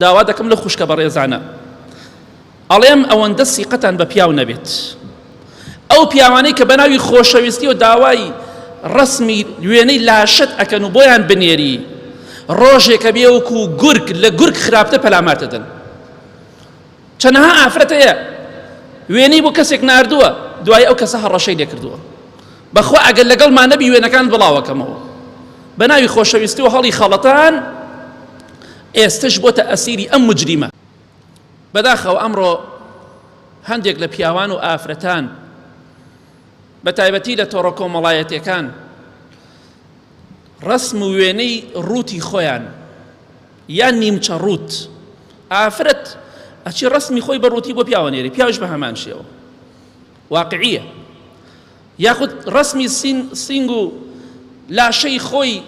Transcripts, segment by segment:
داوا دەکەم لە خوشکە بەڕێزانە ئەڵێم ئەوەندە سیقەتان بە پیاو نەبێت ئەو پیاوانەی کە بەناوی خۆشەویستی و داوای ڕسمی وێنەی لاشت ئەکەن و بۆیان بنێری ڕۆژێکە بێ وەکو گورگ لە گورگ خراپتە پەلامار دەدەن چەنەها ئافرەت هەیە وێنەی بۆ کەسێک ناردووە دوای ئەو کەسە هەڕەشەی لێ کردووە بەخوا ئەگەر لەگەڵمان نەبی وێنەکان بڵاوەکەمەوە بەناوی خۆشەویستی و هەڵی خەڵەتان ئێستش بۆتە ئەسیری ئەم مجریمە بەداخەوە ئەمڕۆ هەندێک لە پیاوان و ئافرەتان بە تایبەتی لە تۆڕە کۆمەڵایەتیەکان ڕسم و وێنەی ڕووتی خۆیان یان نیمچە ڕووت ئافرەت ئەچی ڕسمی خۆی بە ڕووتی بۆ پیاوەنێری پیاوش بە هەمان شێوە واقعیە یاخود ڕسمی سینگ و لاشەی خۆی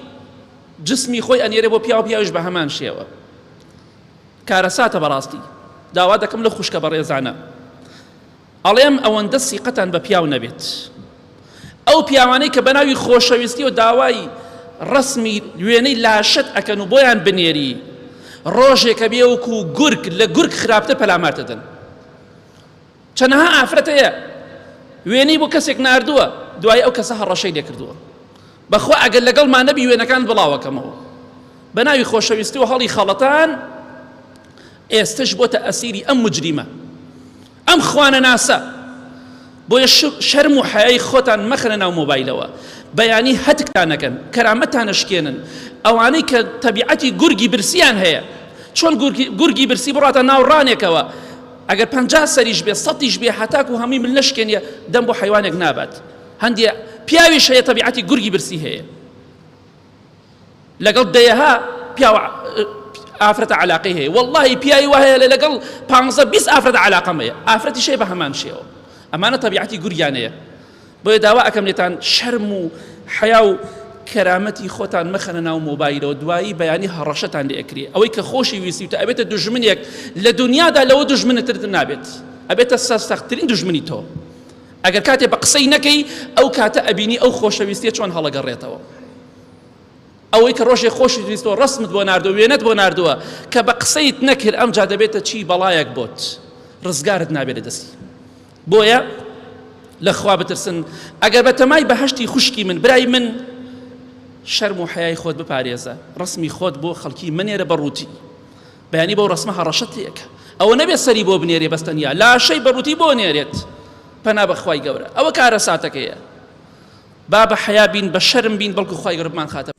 جسمی خۆی ئەنێرێ بۆ پیاو پیاوش بە هەمان شێوە کارەساتە بەڕاستی داوا دەکەم لە خوشکە بەڕێزانە ئەڵێم ئەوەندە سیقەتان بە پیاو نەبێت ئەو پیاوانەی کە بەناوی خۆشەویستی و داوای ڕسمی وێنەی لاشت ئەکەن و بۆیان بنێری ڕۆژێکە بێ وەکو گورگ لە گورگ خراپتە پەلامار دەدەن چەنەها ئافرەت هەیە وێنەی بۆ کەسێک ناردووە دوای ئەو کەسە هەڕەشەی لێ کردووە بەخوا ئەگەر لەگەڵمان نەبی وێنەکان بڵاوەکەمەوە بەناوی خۆشەویستی و هەڵی خەڵەتان ئێستش بۆتە ئەسیری ئەم مجریمە ئەم خوانە ناسە بۆیە شەرم و حەیای خۆتان مەخەنە ناو مۆبایلەوە بەیانی هەتکتان نەکەن کەرامەتتان نەشکێنن ئەوانەی کە تەبیعەتی گورگی برسیان هەیە چۆن گورگی برسی بڕاتە ناو ڕانێکەوە ئەگەر 50 سەریش بێ 100یش بێ هەتاکو هەمووی من نەشکێنیە دەم بۆ حەیوانێک نابات هەندێ پیاویش هەیە تەبیعەتی گورگی برسی هەیە لەگەڵ دەیەها پیاو ئافرەتە عەلاقەی هەیە وەڵڵاهی پیاوی وایە لەگەڵ 15-20 ئافرەتە عەلاقەم هەیە ئافرەتی شەی بە هەمان شێوە ئەمانە تەبیعەتی گورگیان هەیە بۆیە داوا ئەکەم لێتان شەرم و حەیا و کەرامەتی خۆتان مەخەنە ناو مۆبایلەوە دوایی بەیانی هەڕەشەتان لێ ئەکرێ ئەوەی کە خۆشی ویستی و ئەبێتە دوژمنێک لە دنیادا لەوە دوژمنتر نابێت ئەبێتە سەختترین دوژمنی تۆ ئەگەر کاتێ بە قسەی نەکەی ئەو کاتە ئەبینی ئەو خۆشەویستیە چۆن هەڵەگەڕێتەوە ئەوەی کە ڕۆژێک خۆشی ویستەوە ڕسمت بۆ ناردووە وێنەت بۆ ناردووە کە بە قسەیت نەکرد ئەمجا دەبێتە چی بەڵایەک بۆت ڕزگارت نابێت لە دەستی بۆیە لەخوا بترسن ئەگەر بە تەمای بەهەشتی خوشکی من برای من شەرم و حەیای خۆت بپارێزە ڕسمی خۆت بۆ خەڵکی منێرە بە ڕووتی بەیانی بەو ڕسمە هەڕەشەت لێکە ئەوە نەبێت سەری بۆ بنێرێ بەستەنیا لاشەی بە ڕووتی بۆ نێرێت پەنا بەخوای گەورە ئەوە کارە ساتەکەیە با بە حەیا بین بە شەرم بین بەڵکو خوای گەورەمان خاتە